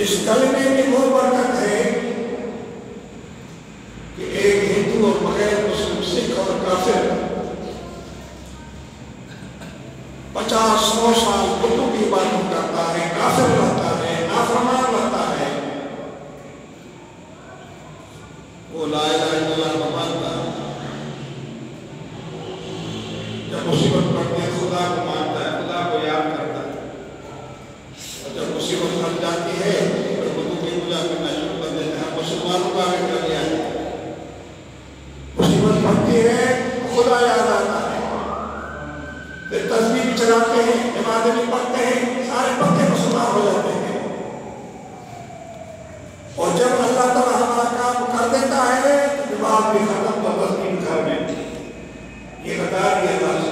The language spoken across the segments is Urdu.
اس کلمے میں وہ برکت ہے کہ ایک ہندو اور بغیر مسلم، سکھ اور کافر 50-100 سال بتوں کی عبادت کرتا ہے، کافر رہتا ہے، نافرمان رہتا ہے، وہ لا الہ الا اللہ کو مانتا ہے، جب مصیبت پڑتی ہے خدا کو مانتا ہے، خدا کو یاد کرتا ہے، اور جب مصیبت پڑ جاتی ہے تو بتوں کی پوجا کرنا شروع کر دیتے ہیں۔ مسلمانوں کا بھی کر دیا ہے، مصیبت پڑتی ہے خدا یاد آتا ہے، پھر تسبیح بھی چلاتے ہیں، نمازیں بھی پڑھتے ہیں، سارے پکے مسلمان ہو جاتے ہیں۔ اور جب اللہ تعالیٰ ہمارا کام کر دیتا ہے تو نماز بھی ختم، تو تسبیح گھر میں، یہ بتا دیا اللہ سے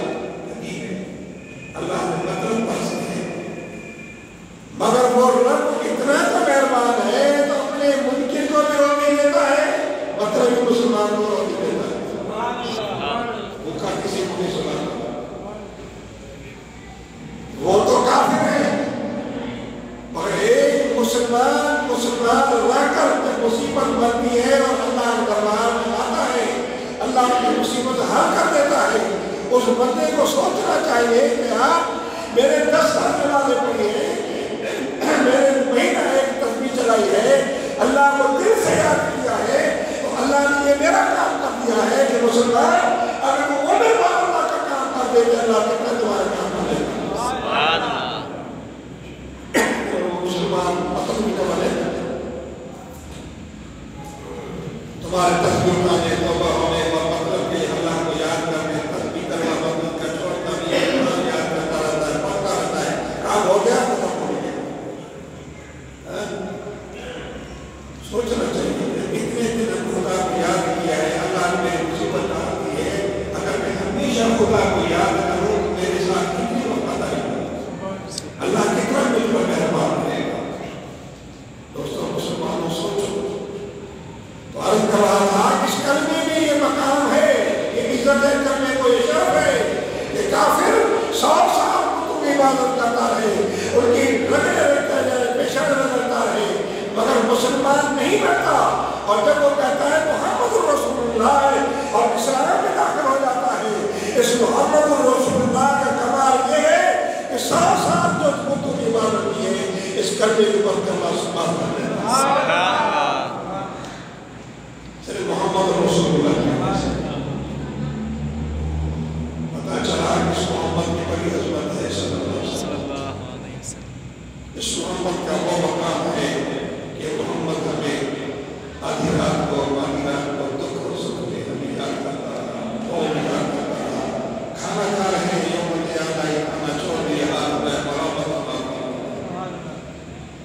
حقیق ہے، اللہ نے مطلب پرسے ہے، مگر وہ رب اتنا تو مہربان ہے تو اپنے منکر کو بھی روٹی دیتا ہے، مطلب مسلمان کو روٹی دیتا ہے، بھوکا کسی کو نہیں سلاتا۔ وہ تو کافر ہے، مگر ایک مسلمان رہ کر جب مصیبت بنتی ہے اور اللہ کے دربار میں آتا ہے، اللہ کی مصیبت حل کر دیتا ہے، اس بندے کو سوچنا چاہیے کہ آپ میرے 10 سال نمازیں پڑھی ہیں، میرے مہینہ ایک تسبیح چلائی ہے، اللہ کو دل سے یاد کیا ہے، تو اللہ نے یہ میرا کام کر دیا ہے کہ مسلمان اگر وہ اللہ کا کام کر دے تو اللہ کتنا تمہارا کام کر دے گا۔ مسلمان مطلب بھی نہ بنے، تمہارے تسبیح اٹھانے، توبہ ہونے اور مطلب کہ اللہ کو یاد کرنے، تسبیح کرنا مطلب کا چھوڑنا بھی ہے، قرآن یاد کرتا رہتا ہے، پڑھتا رہتا ہے، کام ہو گیا ختم ہو گیا۔ سوچنا چاہیے اتنے دن خدا کو یاد کیا ہے، اللہ نے میری مصیبت ڈال دی ہے، اگر میں ہمیشہ خدا کو یاد کروں تو میرے ساتھ کتنی وفاداری ہے، اللہ کتنا مل کر مہربان رہے گا۔ دوستوں مسلمانوں سوچو، تو عرض کر رہا تھا اس کلمے میں یہ مقام ہے، یہ عزتیں کرنے کو یہ شرف ہے کہ کافر 100 سال بتوں کی عبادت کرتا رہے، ان کی رگیں رگتا جائے، پیشہ رگڑتا رہے، مگر مسلمان نہیں بنتا، اور جب وہ کہتا ہے محمد رسول اللہ اور اسلام میں داخل ہو جاتا ہے، اس محمد رسول اللہ کا کمال یہ ہے کہ 100 سال جو بتوں کی عبادت کی ہے اس کلمے کے اوپر اللہ سبحانہ کر دیتا ہے۔ صرف محمد رسول اللہ کی وجہ سے پتا چلا کہ اس محمد کی بڑی عظمت ہے صلی اللہ علیہ وسلم۔ اس محمد کا وہ مقام ہے کہ محمد ہمیں آدھی رات کو دکھ اور سکھ میں ہمیں یاد کرتا رہا، اور یاد کرتا رہا، کھانا کھا رہے ہیں یوم یاد آئی، کھانا چھوڑ دیا، ہاتھ میں برابر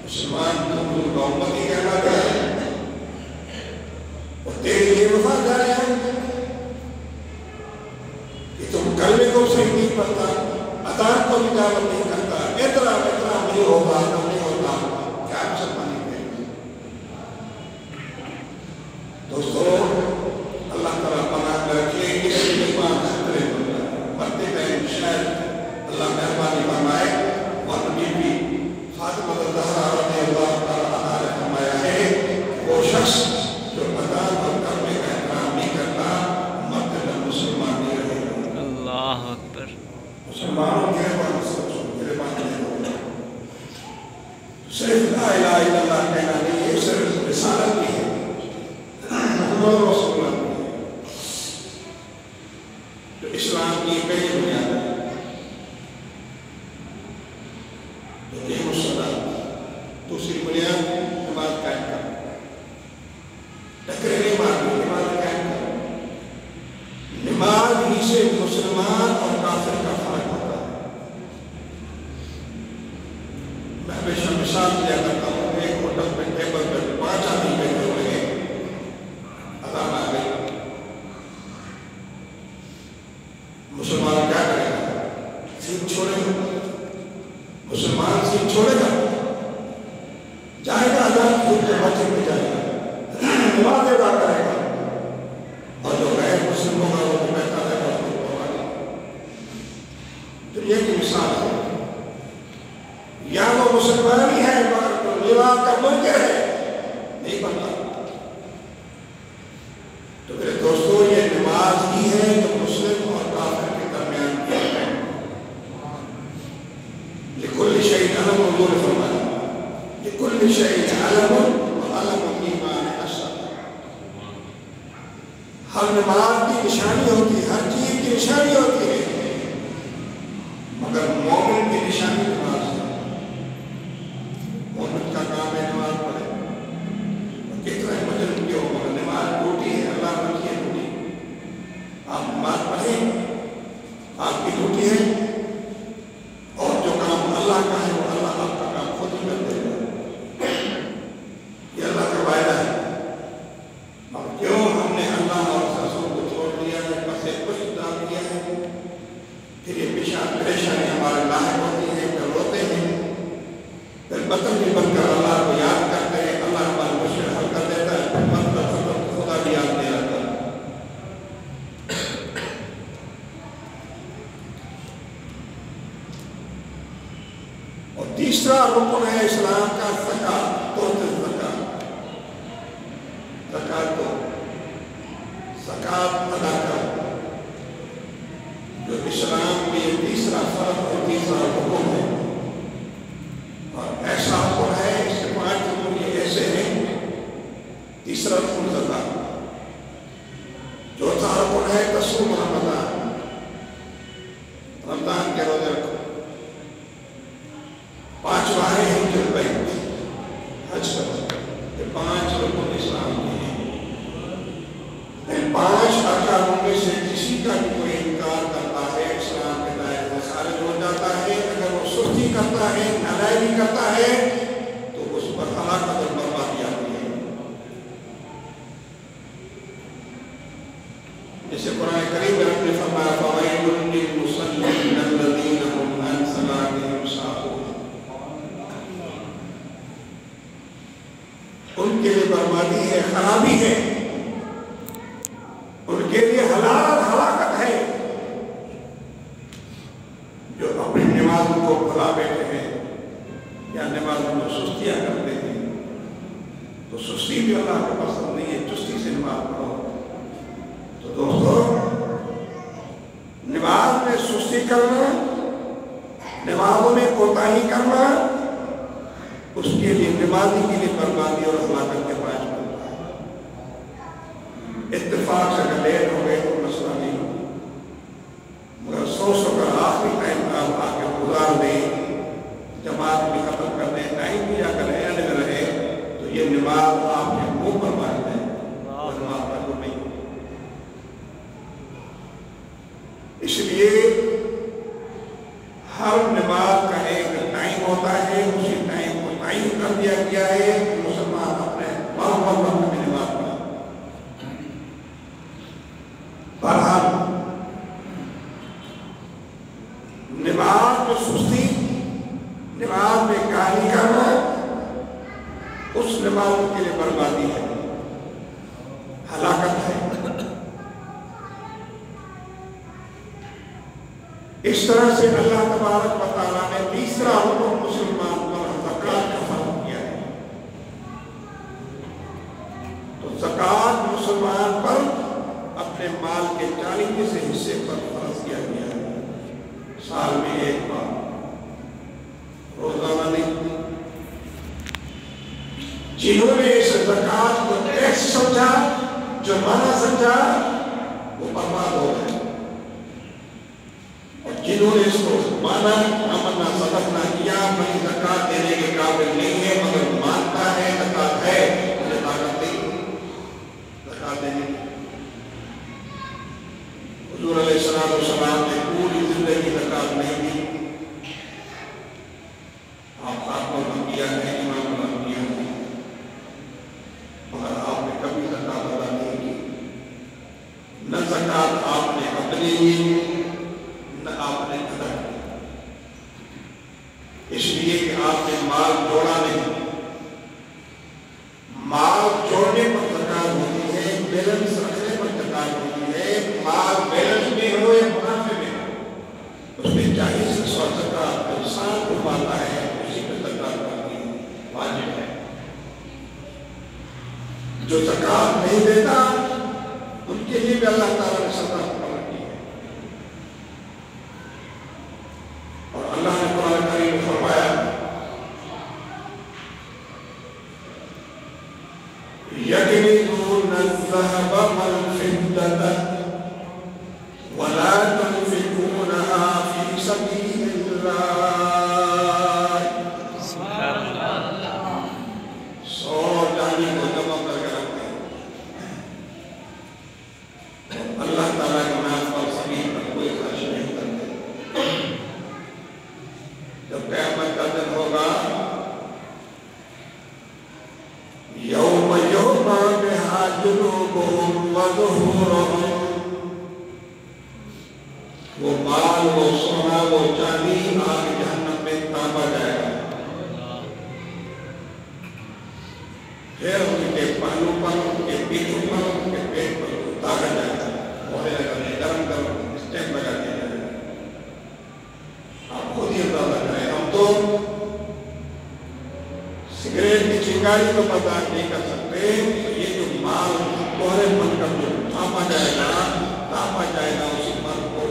مسلمان تم کا امت ہی کہنا ہے، اور تیری یہ وفاداری ہے کہ تم کلمے کو صحیح نہیں پڑھتا، اذان کو اجابت نہیں کرتا، اتنا نہیں ہوگا، نہیں ہوتا، کیا مسلمانی ہے؟ دوستو اللہ تعالیٰ پناہ میں رکھے اس ایمان خطرے مرتے گئے، شاید اللہ مہربانی فرمائے، اور نبی بھی فاطمہ الزہرا رضی اللہ تعالیٰ عنہا نے فرمایا ہے وہ شخص جو اذان اور کلمے کا احترام نہیں کرتا مرتے میں مسلمان نہیں رہے گا۔ اللہ اکبر۔ مسلمانوں کے بات سوچو، میرے بات نہیں ہوگا، صرف لا الہ الا اللہ کہنا نہیں، یہ صرف رسالت بھی ہے، محمد رسول اللہ جو اسلام کی پہلی بنیاد ہے، دوسری بنیاد نماز قائم کر، ٹکرے نہیں مارنی، نماز قائم کر۔ نماز ہی سے مسلمان اور کافر کا فرق ہوتا ہے۔ میں ہمیشہ مثال دیا کرتا ہوں، ایک ہوٹل پہ ٹیبل پہ 5 آدمی بیٹھے ہوئے ہیں، اذان آ گئی، مسلمان کیا کرے گا؟ سیٹ چھوڑے گا، مسلمان سیٹ چھوڑے گا، جائے گا اذان کی کے مسجد میں جائے گا، نماز ادا کرے گا، اور جو غیر مسلم ہوگا وہ بیٹھا رہے گا، تو یہ کی مثال ہے، یا وہ مسلمان ہی ہے مگر نماز کا منکر ہے نہیں پڑھتا. تو میرے دوستو یہ نماز ہی ہے جو مسلم اور کافر کے درمیان کیا ہے. لکل شیء علم حضور فرمایا لکل شیء علم وعلم ایمان الصلاۃ. ہر نماز کی نشانی ہوتی ہے, ہر چیز کی نشانی ہوتی ہے, مگر مومن کی نشانی نماز ہے. مومن کا کام ہے نماز پڑھے. کتنا مجرم کیوں مگر نماز ڈیوٹی ہے, اللہ رکھی ہے ڈیوٹی. آپ نماز پڑھیں, آپ کی ڈیوٹی ہے, اور جو کام اللہ کا ہے وہ اللہ آپ کا کام خود ہی کر دے گا. یہ اللہ کا وعدہ ہے. اب کیوں ہم نے اللہ اور رسول کو چھوڑ دیا ہے, بس ایک کچھ ڈال دیا ہے, پھر یہ پریشانی ہمارے لاحق ہوتی ہے, پھر روتے ہیں, پھر بدتمیز بن کر اللہ کو یاد کرتے ہیں, اللہ ہمارے مشکل حل کر دیتا ہے, پھر مطلب خدا بھی یاد نہیں آتا. اور تیسرا رکن ہے اسلام کا زکات. تو زکات کو زکات ادا کرو, جو اسلام میں یہ تیسرا فرض اور تیسرا حکم ہے. اور ایسا حکم ہے, اس کے 5 حکم یہ ایسے ہیں. تیسرا حکم زکات, چوتھا حکم ہے تصوم رمضان, رمضان کے روزے رکھو. 5واں ہے حج البیت, حج کرو. یہ 5 رکن اسلام کے ہیں. 5 ارکانوں میں سے کسی کا بھی کوئی انکار کرتا ہے اسلام کے دائرے سے خارج ہو جاتا ہے. اگر وہ سستی کرتا ہے, نادانی کرتا ہے, تو اس پر ہلاکت اور بربادی آتی ہے. جیسے قرآن کریم میں رب نے فرمایا فَوَيْلٌ لِّلْمُصَلِّينَ الَّذِينَ هُمْ عَنْ صَلَاتِهِمْ سَاهُونَ. ان کے لیے بربادی ہے, خرابی ہے, ان کے لیے ہلاکت ہے, جو اپنی نماز کو بھلا بیٹھے ہیں یا نماز میں سستیاں کرتے ہیں. تو سستی بھی اللہ کو پسند نہیں ہے, چستی سے نماز پڑھو. تو دوستو نماز میں سستی کرنا, نمازوں میں کوتاہی کرنا, اس کے لیے نمازی کے لیے بربادی اور ہلاکت کے باعث بنتا ہے. اتفاق سے اگر لیٹ ہو گئے تو مسئلہ نہیں ہو, مگر سوچ کر آخری ٹائم آپ آ کے گزار دیں, جماعت بھی ختم کر دیں, ٹائم بھی آ کر اینڈ میں رہے, تو یہ نماز آپ کے منہ پر مار دیں, اور نماز پر کو نہیں. اس لیے ہر نماز کا ایک ٹائم ہوتا ہے, اسی ٹائم کو تعین کر دیا گیا ہے. مسلمان اپنے وقت میں نماز پڑھیں. بہرحال نماز میں سستی, نماز میں کاہلی کرنا, اس نماز کے لیے بربادی ہے, ہلاکت ہے. اس طرح سے اللہ تبارک و تعالیٰ نے تیسرا حکم مسلمان پر زکات کا فرض کیا ہے. تو زکات مسلمان پر اپنے مال کے 40 حصے پر فرض کیا گیا ہے. سال میں ایک بار, روزانہ نہیں. جنہوں نے اس زکات کو ٹیکس سمجھا, جرمانہ سمجھا, وہ برباد ہو گئے. جنہوں نے اس کو مانا, امنا صدق نہ کیا, بڑی زکات دینے کے قابل نہیں ہے, مگر مانتا ہے زکات ہے, انہیں طاقت نہیں زکات دینے کی. حضور علیہ السلام نے پوری زندگی زکات نہیں دی. آپ خاتمہ الانبیاء ہیں, امام الانبیاء ہیں, مگر آپ نے کبھی زکات ادا نہیں کی. نہ زکات آپ نے اپنے لیے, نہ آپ نے ادا کیا, اس لیے کہ آپ نے مال جوڑا نہیں. مال جوڑنے پر زکات ہوتی ہے, بیلنس رکھنے پر زکات ہوتی ہے. مال بیلنس میں ہو یا منافع میں ہو, اس میں 40% زکات انسان کو پاتا ہے, اسی پہ زکات کرتی ہے, واجب ہے. جو زکات نہیں دیتا ان کے لیے بھی اللہ تعالیٰ نے سزا مقرر کی ہے. اور اللہ نے قرآن کریم میں فرمایا يَكْنِزُونَ الذَّهَبَ وَالْفِضَّةَ وَلَا تُنْفِقُونَهَا فِي سَبِيلِ اللَّهِ. سو جانی کو جمع کر کے رکھتے ہیں اللہ تعالیٰ کے نام پر زمین پر کوئی خرچ نہیں کرتے. جب قیامت کا دن ہوگا یوم یوم بہا جنوبہم وظہورہم، وہ مال وہ سونا وہ چاندی آگ جہنم میں تاپا جائے گا. پھر ان کے پہلو پر ان کے پیٹھوں پر ان کے پیٹ پر اتارا جائے گا. بولے لگا گرم گرم اسٹیپ لگا دیا جائے گا. آپ خود ہی اندازہ کریں. ہم تو سگریٹ کی چنگاری کو برداشت نہیں کر سکتے. یہ جو مال کوہرے بن کر جو تھاپا جائے گا اسی مال کو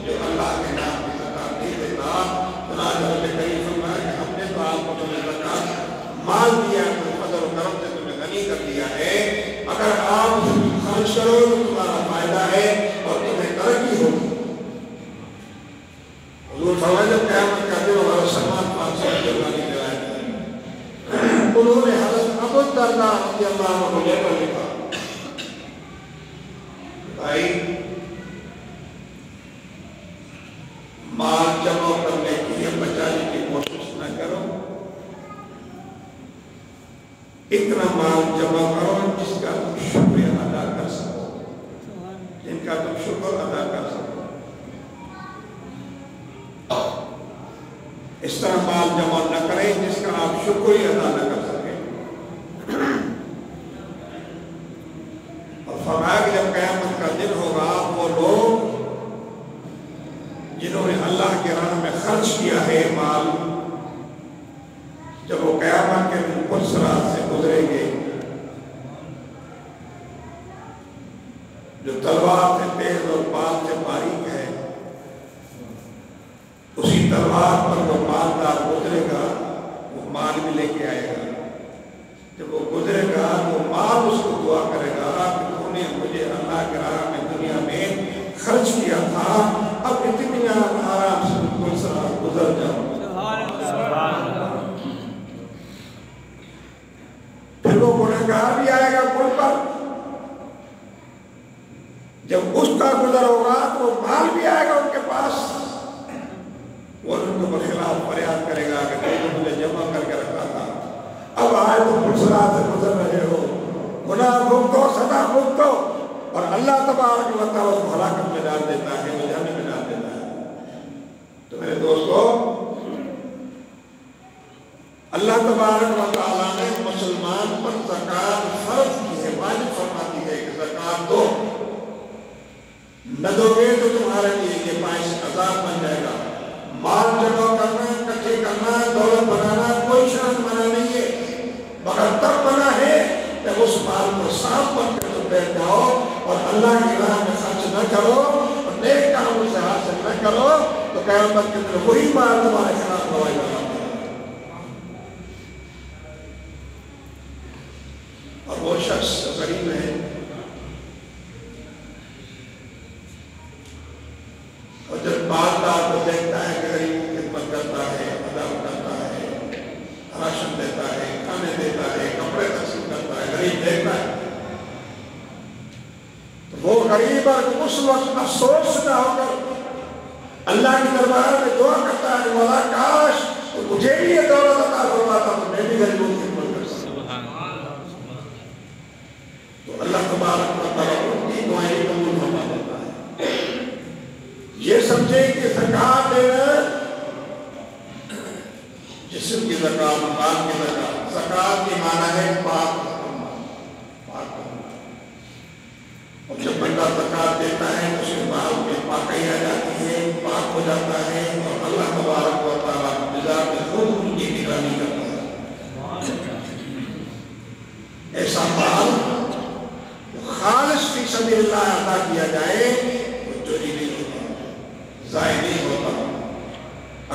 جو اللہ کے نام کی زکات نہیں دیتا. چنانچہ حضرت کریم فرمایا کہ ہم نے تو آپ کو تمہیں زکات مال دیا ہے، فضل و کرم سے تمہیں غنی کر دیا ہے. اگر آپ خرچ کرو تو تمہارا فائدہ ہے اور تمہیں ترقی ہوگی. حضور فرمایا جب قیامت کا دن ہوگا سلمان پانچ سو جرمانی روایت ہے. انہوں نے حضرت ابو الدرداء رضی اللہ عنہ کو لے کر لکھا بھائی مال جمع کرنے کے لیے بچانے کی کوشش نہ کرو. اتنا مال جمع کرو جس کا تم شکر ادا کر سکو، جن کا تم شکر ادا کر سکو. اس طرح مال جمع نہ کریں جس کا آپ شکر ادا نہ کر سکیں. اور فرمایا کہ جب قیامت کا دن ہوگا وہ لوگ جنہوں نے اللہ کے راہ میں خرچ کیا ہے مال، جب وہ قیامت کے دن پرسرات سے گزریں گے، جو تلوار سے تیز اور بال سے باریک ہے، اسی تلوار پر وہ مالدار گزرے گا، وہ مال بھی لے کے آئے گا. جب وہ گزرے گا وہ مال اس کو دعا کرے گا کہ تو نے مجھے اللہ کے راہ میں دنیا میں خرچ کیا تھا، اب اتنی آرام سے پرسرات گزر جاؤ. پھر وہ گنہگار بھی آئے گا پل پر. جب اس کا گزر ہوگا تو وہ مال بھی آئے گا ان کے پاس. وہ ان کو برخلاف فریاد کرے گا کہ تو مجھے جمع کر کے رکھا تھا، اب آئے تو پرسرات سے گزر رہے ہو، گناہ بھگتو سزا بھگتو. اور اللہ تبارک و تعالیٰ اس کو ہلاکت میں ڈال دیتا ہے، جہنم میں ڈال دیتا ہے. تو میرے دوستو، اللہ تبارک و تعالیٰ نے مسلمان پر زکات فرض کی ہے، واجب فرماتی ہے کہ زکات دو. نہ دو گے تو تمہارے لیے یہ باعث عذاب بن جائے گا. مال جمع کرنا، اکٹھے کرنا، دولت بنانا کوئی شان بنا نہیں ہے، مگر تب بنا ہے کہ اس مال کو صاف بن کر تم بیٹھ جاؤ اور اللہ کی راہ میں خرچ نہ کرو اور نیک کاموں سے حاصل نہ کرو تو قیامت کے دن وہی مال تمہارے خلاف گواہی لگا. اور وہ شخص غریب ہے اور جب مالدار کو دیکھتا ہے کہ غریب کی خدمت کرتا ہے، ادا کرتا ہے، راشن دیتا ہے، کھانے دیتا ہے، کپڑے تقسیم کرتا ہے، غریب دیکھتا ہے، تو وہ غریب اس وقت افسوس نہ ہو کر اللہ کے دربار میں دعا کرتا ہے کہ مولا کاش تو مجھے بھی یہ دولت عطا فرماتا تو میں بھی غریبوں کی خدمت کر سکتا. تو اللہ تبارک و تعالیٰ ان کی دعائیں قبول فرما دیتا ہے. یہ سمجھے کہ زکات دینا جسم کی زکات، مال کی زکات. زکات کی معنی ہے پاک کرنا، پاک کرنا. اور جب بندہ زکات دیتا ہے تو اس کے مال میں پاکی آ جاتی ہے، پاک ہو جاتا ہے اور اللہ تبارک و تعالیٰ بذات خود ان کی نگرانی کرتا ہے.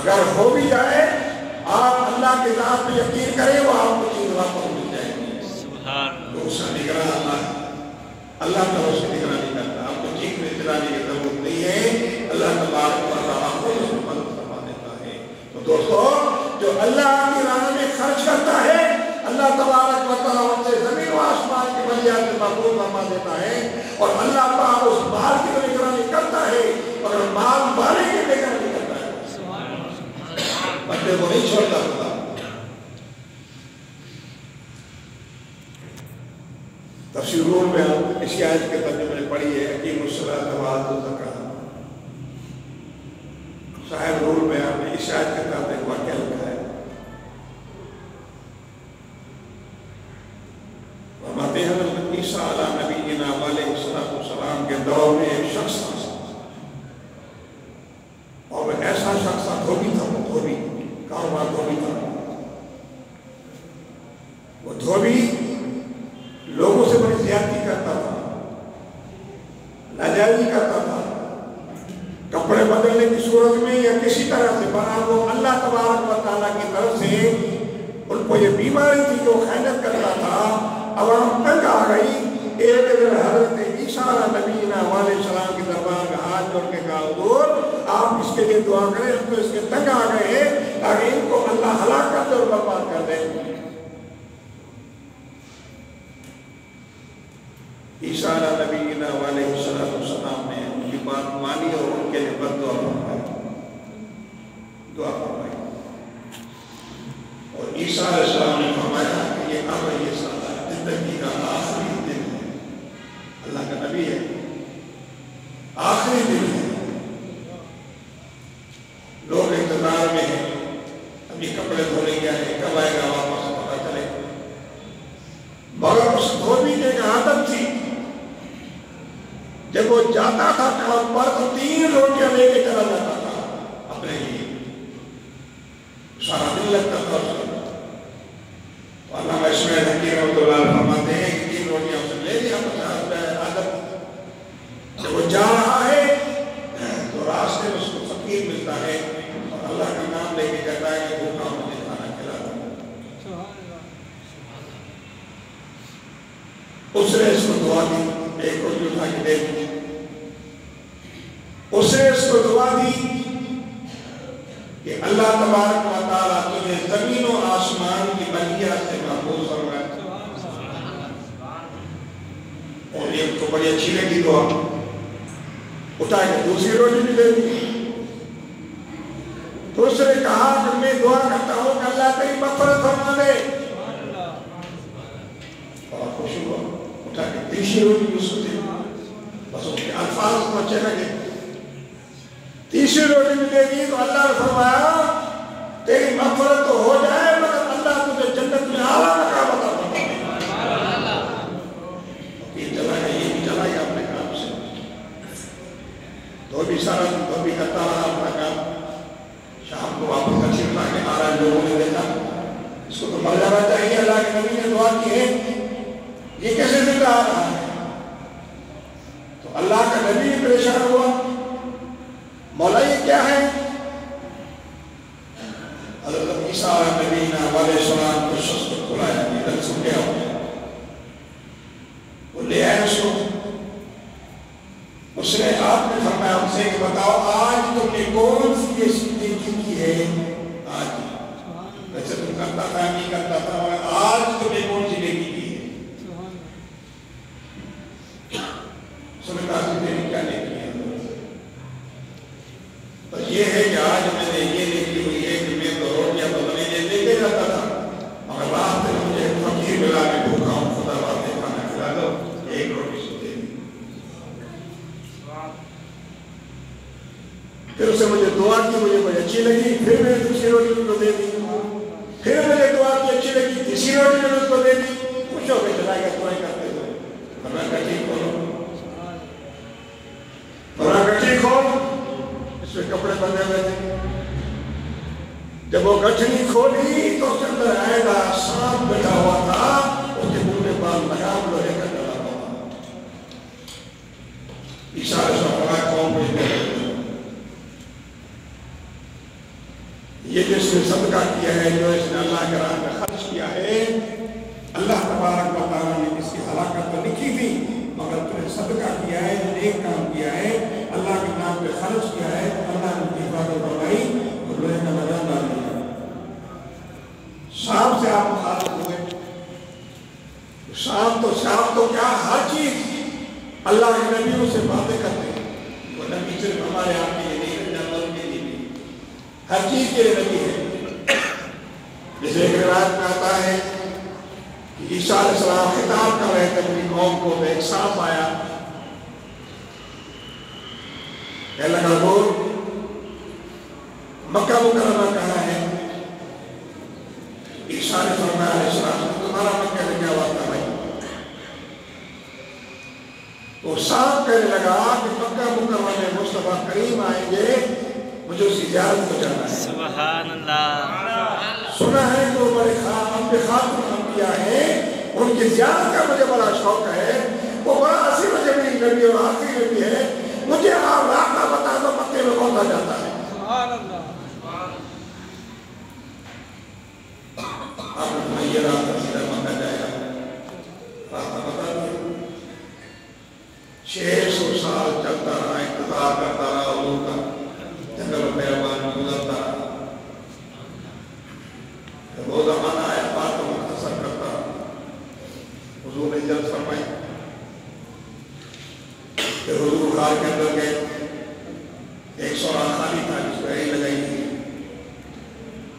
اگر ہو بھی جائے آپ اللہ کے ذات پہ یقین کریں وہ آپ کو چیز واپس مل جائے گی. تو اس کا نگراں اللہ ہے. اللہ تعالیٰ اس کی نگرانی کرتا ہے. آپ کو چیخنے چلانے کی ضرورت نہیں ہے. اللہ تبارک و تعالیٰ کو اس کو مدد فرما دیتا ہے. تو دوستو جو اللہ کی راہ میں خرچ کرتا ہے اللہ تبارک و تعالیٰ ان سے زمین و آسمان کی بلیات سے محفوظ فرما دیتا ہے. اور اللہ پاک اس مال کی نگرانی کرتا ہے اور مال والے کی نگرانی کرتا ہے. بندے کو نہیں چھوڑتا خدا. تفسیر نور میں اسی آیت کے ترجمے میں پڑھی ہے اقیم الصلاۃ وآتوا الزکاۃ. صاحب نور میں آپ نے اس آیت کے تحت ایک واقعہ لکھا ہے. فرماتے ہیں حضرت عیسیٰ علیہ نبینا علیہ السلام کے دور میں ایک شخص تھا اور وہ ایسا شخص تھا دھوبی تھا. وہ دھوبی کاروبار دھوبی تھا. وہ دھوبی لوگوں سے بڑی زیادتی کرتا تھا, ناجائزی کرتا تھا. کپڑے بدلنے کی صورت میں یا کسی طرح سے بنا وہ اللہ تبارک و تعالیٰ کی طرف سے ان کو یہ بیماری تھی کہ وہ خیانت کرتا تھا. اب ہم تنگ آ گئی. ایک دن حضرت عیسیٰ علیہ نبینا علیہ السلام کی دربار میں ہاتھ جوڑ کے کہا حضور آپ اس کے لیے دعا کریں, ہم تو اس کے تنگ آ گئے ہیں تاکہ ان کو اللہ ہلاک کر دے اور برباد کر دے. عیسیٰ علیہ نبینا علیہ السلام نے ان کی بات مانی اور ان کے لیے بد دعا فرمائی. اور عیسیٰ علیہ السلام نے فرمایا کہ یہ اب یہ سارا زندگی کا آخری دن ہے. اللہ کا نبی ہے, آخری دن ہے. لوگ انتظار میں ہیں, ابھی کپڑے دھونے گیا ہے, کب آئے گا واپس پتہ چلے. مگر اس دھوبی کی ایک عادت تھی, جب وہ جاتا تھا کام پر تو 3 روٹیاں لے کے چلا جاتا تھا اپنے لیے. سارا دن لگتا تھا اس کو. علامہ اسماعیل حکیم رحمۃ اللہ علیہ فرماتے ہیں کہ 3 روٹیاں اس نے لے لیا 50 روپے عادت. جب وہ جا رہا ہے تو راستے میں اس کو فقیر ملتا ہے اور اللہ کا نام لے کے کہتا ہے کہ بھوکا مجھے کھانا کھلا دو. اس نے اس کو دعا دی, ایک روٹی اٹھا کے دے دی. اس نے اس کو دعا دی کہ اللہ تبارک و تعالیٰ تجھے زمین و آسمان کی بلیات سے محفوظ فرمائے. اور یہ تو بڑی اچھی لگی دعا. اٹھا کے دوسری روٹی بھی دے دی. تو اس نے کہا کہ میں دعا کرتا ہوں کہ اللہ تیری مغفرت فرما دے. اور خوش ہوا. اٹھا کے تیسری روٹی بھی اس کو دے دی. بس ان کے الفاظ کو اچھے لگے. تیسری روٹی بھی دے دی تو اللہ نے فرمایا تیری مغفرت تو ہو جائے مگر اللہ تجھے جنت میں اعلیٰ مقام عطا فرمائے. یہ چلا گیا, یہ بھی چلا گیا اپنے کام سے. تو بھی سارا دن تو بھی کرتا رہا اپنا کام. شام کو واپس کچھ اٹھا کے آ رہا. لوگوں نے دیکھا اس کو تو مر جانا چاہیے. اللہ کے نبی نے دعا کی ہے, یہ کیسے زندہ آ رہا ہے. تو اللہ کا نبی پریشان ہوا, مولا یہ کیا ہے. حضرت عیسیٰ علیہ السلام کو شخص کو کھلایا, ادھر سن گیا ہو گیا. وہ لے آئے اس کو. اس نے آپ نے فرمایا ان سے کہ بتاؤ آج تم نے کون سی یہ نیکی کی ہے. آج ویسے تم کرتا تھا نہیں کرتا تھا, مگر آج تم نے کون سی نیکی کی ہے. سنتا سی تیری کیا نیکی ہے. تو یہ ہے کہ آج میں نے یہ نیکی ہوئی ہے کہ میں تو روٹیاں تو بنے لے کے جاتا تھا, مگر رات میں مجھے فقیر ملا کے بھوکا ہوں, خدا بات کھانا کھلا دو, ایک روٹی سے دے دی. پھر اسے مجھے دعا کی, مجھے بڑی اچھی لگی. پھر میں نے دوسری روٹی کو دے دی. پھر مجھے دعا کی اچھی لگی, تیسری روٹی میں نے اس کو دے دی. خوش ہو کے چلا گیا دعائیں کرتے ہوئے. فرمایا گٹھی کھولو, فرمایا گٹھی کھول. اس میں کپڑے بندھے ہوئے تھے. جب وہ گٹھڑی کھولی تو اس کے اندر آئے گا سانپ بیٹھا ہوا تھا. اس کے منہ میں بال لگام لوہے کا ڈلا ہوا. عیسیٰ علیہ السلام قوم کو یہ جس نے صدقہ کیا ہے، جو اس نے اللہ کے راہ میں خرچ کیا ہے، اللہ تبارک و تعالیٰ نے اس کی ہلاکت تو لکھی تھی، مگر تو نے صدقہ کیا ہے، نیک کام کیا ہے، اللہ کے نام پہ خرچ کیا ہے، اللہ نے حفاظت فرمائی اور لوہے کا میدان ڈال دیا۔ شام سے آپ مخاطب ہوئے، شام تو کیا، ہر چیز اللہ کے نبیوں سے باتیں کرتے ہیں۔ وہ نبی صرف ہمارے آپ کے لیے نہیں، جانوروں کے لیے بھی، ہر چیز کے لیے نبی ہے۔ جیسے ایک روایت میں آتا ہے کہ عیسیٰ علیہ السلام خطاب کر رہے تھے اپنی قوم کو، ایک سانپ آیا، کہنے لگا لوگ مکہ مکرمہ کہاں ہے؟ عیسیٰ نے فرمایا علیہ السلام تمہارا مکہ میں کیا واسطہ بھائی؟ تو سانپ کہنے لگا کہ مکہ مکرمہ میں مصطفیٰ کریم آئیں گے، مجھے اس کی زیارت کو جانا ہے۔ سبحان اللہ۔ سنا ہے کہ وہ بڑے خاتم انبیاء ہیں، ان کی زیارت کا مجھے بڑا شوق ہے، وہ بڑا عظیم جمیل نبی اور آخری نبی ہے، مجھے آپ راستہ بتا دو مکے میں کون سا جاتا ہے۔ سبحان اللہ۔ آپ نے یہ راستہ سیدھا مکہ جائے گا، راستہ بتا دو۔ 600 سال چلتا رہا، انتظار کرتا رہا حضور کا، جنگل بیابان گزرتا رہا، وہ زمانہ آیا بات کو مختصر کرتا، حضور نے اجازت فرمائی کہ حضور غار کے اندر گئے، ایک سوراخ خالی تھا جس پہ ایڑی لگائی تھی،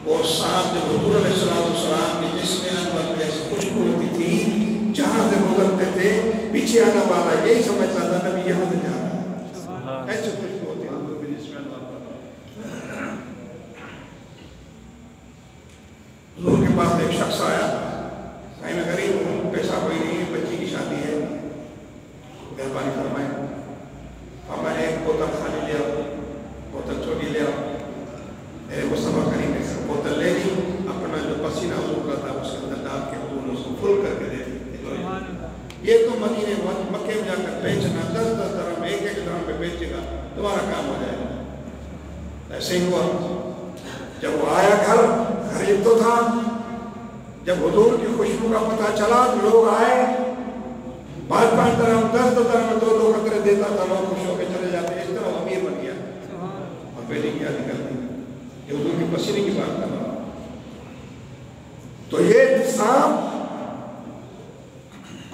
وہ سانپ جب حضور علیہ السلام کی جسم انور میں ایسی خوشبو ہوتی تھی، جہاں سے گزرتے تھے پیچھے آنا والا یہی سمجھتا تھا نبی یہاں سے جا رہا ہے، ایسی خوشبو ہوتی ہے حضور کی جسم انور پر۔ حضور کے پاس ایک شخص آیا، میں غریب ہوں، پیسہ کوئی نہیں ہے، بچی کی شادی ہے، مہربانی فرمائیں۔ اور میں نے ایک بوتل خالی لے آؤ، بوتل چھوٹی لے آؤ، میرے مصطفیٰ کریم نے بوتل لے لی، اپنا جو پسینہ حضور کا تھا اس کے اندر ڈال کے حضور نے اس کو فل کر کے دے دی۔ یہ تو مدینے مکے میں جا کر بیچنا، 10 درہم 1 درہم پہ بیچے گا، تمہارا کام ہو جائے گا۔ ایسے ہی ہوا، جب وہ آیا گھر، غریب تو تھا، جب حضور کی خوشبو کا پتہ چلا تو لوگ آئے، 5 درہم 10 درہم 2 قطرے دیتا تھا، لوگ خوش ہو کے چلے جاتے، اس طرح امیر بن گیا اور بیٹی کیا نکل دی، یہ حضور کی پسینے کی بات کر رہا۔ تو یہ سانپ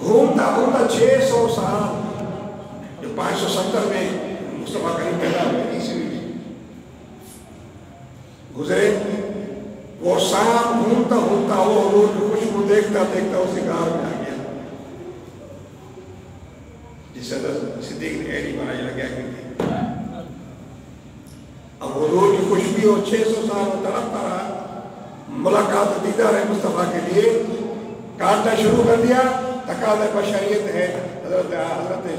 گھومتا گھومتا 600 سال، جو 570 میں مصطفیٰ کریم پیدا ہوئے عیسوی میں گزرے، وہ سانپ گھومتا گھومتا وہ حضور کی خوشبو دیکھتا دیکھتا اسی غار میں آ گیا، جس سے صدیق نے ایڑی بنائی لگا کی تھی۔ اب حضور کی خوشبو 600 سال وہ تڑپتا رہا، ملاقات دیدار ہے مصطفیٰ کے لیے، کاٹنا شروع کر دیا، تقاضۂ بشریت ہے، حضرت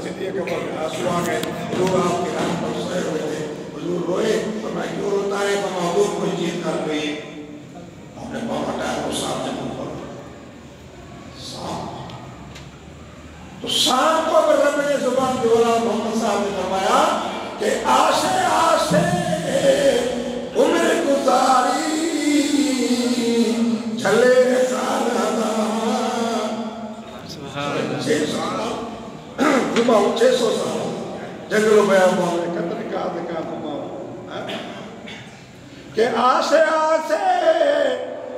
صدیق اکبر آنسو آ گئے، حضور آپ کے راہ پر سوئے ہوئے تھے، حضور روئے، فرمایا کیوں روتا ہے؟ فرمایا حضور کوئی چیز کر گئی، آپ نے پاؤں ہٹایا تو سانپ نے منہ پر سانپ، تو سانپ کو اگر رب نے زبان کے والا محمد صاحب نے فرمایا کہ آسے آسے عمر گزاری چھلے گھماؤ 600 سال جنگلوں بیابان میں قدر کا گھماؤ، کہ آسے آسے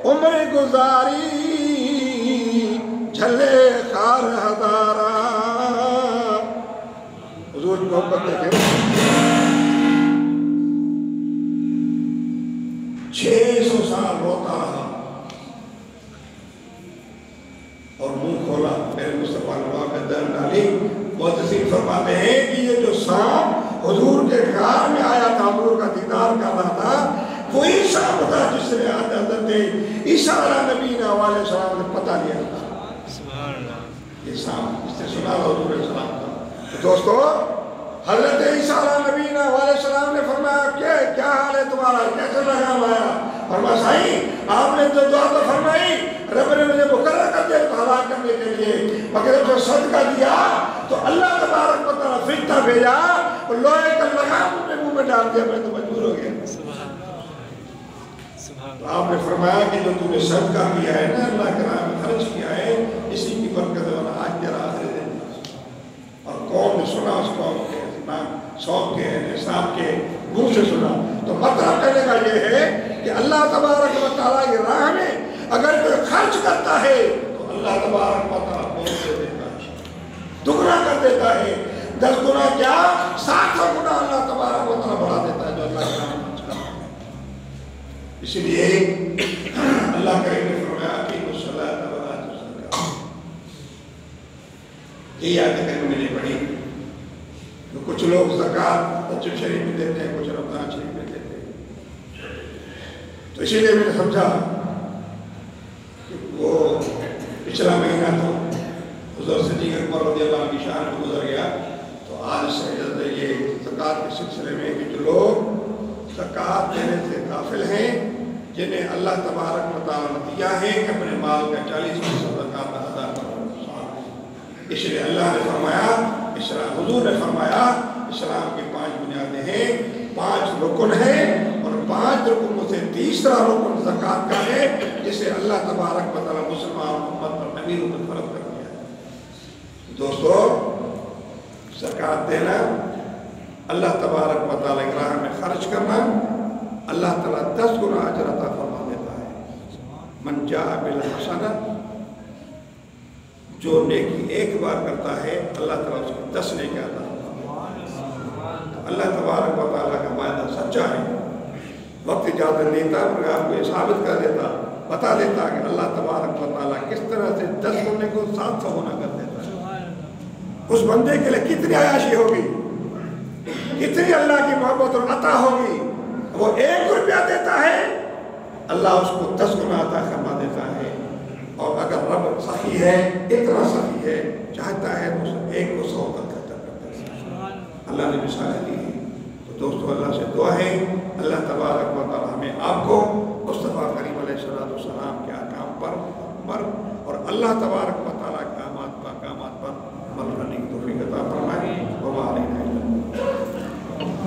عمر گزاری جھلے خار ہزارہ۔ حضور کی محبت دیکھیں، 600 سال روتا رہا اور منہ کھولا، میرے مصطفیٰ نے وہاں پہ دم ڈالی۔ محدثین فرماتے ہیں کہ یہ جو سانپ حضور کے غار میں آیا تھا، حضور کا دیدار کر رہا تھا، وہی سانپ تھا جس نے حضرت عیسیٰ علیہ نبی علیہ السلام نے پتہ لیا تھا۔ یہ سانپ جس نے سنا تھا حضور علیہ السلام کا۔ تو دوستو، حضرت عیسیٰ علیہ نبی علیہ السلام نے فرمایا کیا حال ہے تمہارا، کیسے لگام آیا؟ فرمایا صحیح، آپ نے جو دعا تو فرمائی، رب نے مجھے مقرر کر دیا تو ہلاک کرنے کے لیے، مگر جب جو صدقہ دیا تو اللہ تبارک و تعالیٰ فرشتہ بھیجا، اور لوہے کا لگام اپنے منہ میں ڈال دیا، میں تو مجبور ہو گیا۔ تو آپ نے فرمایا کہ جو تم نے صدقہ کیا ہے نا، اللہ کے راہ میں خرچ کیا ہے، اسی کی برکت ہے آج تیرا آخری دن۔ اور قوم نے سنا، اس قوم کے سوم کے نصاب کے منہ سے سنا، تو مطلب کہنے کا یہ ہے کہ اللہ تبارک و تعالیٰ کی راہ میں اگر کوئی خرچ کرتا ہے تو اللہ تبارک و تعالیٰ بہت دے دیتا ہے، دگنا کر دیتا ہے، 10 گنا کیا 700 گنا اللہ تبارک و تعالیٰ بڑھا دیتا ہے جو اللہ کے راہ میں خرچ کرتا ہے۔ اسی لیے اللہ کریم نے فرمایا کہ الصلاۃ و آتوا الزکاۃ، یہ آیت میں نے پڑھی تو کچھ لوگ زکوٰۃ رجب شریف میں دیتے ہیں، کچھ رمضان شریف میں دیتے ہیں، تو اسی لیے میں نے سمجھا کہ وہ پچھلا مہینہ تو حضرت صدیق اکبر رضی اللہ عنہ کی شان میں گزر گیا، تو آج سے یہ زکوٰۃ کے سلسلے میں کہ جو لوگ زکوٰۃ دینے سے غافل ہیں، جنہیں اللہ تبارک و تعالیٰ نے دیا ہے کہ اپنے مال کا 40% زکوٰۃ ادا کرو، اس لیے اللہ نے فرمایا، حضور نے فرمایا اسلام کی 5 بنیادیں ہیں، 5 رکن ہیں، اور 5 رکنوں سے تیسرا رکن زکوٰۃ کا ہے، جسے اللہ تبارک و تعالیٰ مسلمان امت پر امیر پر فرض کر دیا ہے۔ دوستو، زکوٰۃ دینا، اللہ تبارک و تعالیٰ کی راہ میں خرچ کرنا، اللہ تعالیٰ 10 گنا اجر عطا فرما دیتا ہے۔ من جاء بالحسنہ، جو نیکی ایک بار کرتا ہے اللہ تعالیٰ اس کو 10 نیکی عطا فرماتا ہے۔ اللہ تبارک و تعالیٰ کا وعدہ سچا ہے، وقت اجازت دیتا مگر آپ کو یہ ثابت کر دیتا، بتا دیتا کہ اللہ تبارک و تعالیٰ کس طرح سے 10 ہونے کو 700 ہونا کر دیتا ہے۔ اس بندے کے لیے کتنی عیاشی ہوگی، کتنی اللہ کی محبت اور عطا ہوگی، وہ 1 روپیہ دیتا ہے اللہ اس کو 10 گنا عطا فرما دیتا ہے۔ اور اگر رب سخی ہے، اتنا سخی ہے، چاہتا ہے تو اس 1 کو 100 تک کرتا ہے۔ اللہ نے مثالیں دی ہیں۔ تو دوستو، اللہ سے دعا ہے اللہ تبارک و تعالیٰ ہمیں آپ کو مصطفیٰ کریم علیہ السلام کے احکام پر اور اللہ تبارک و تعالیٰ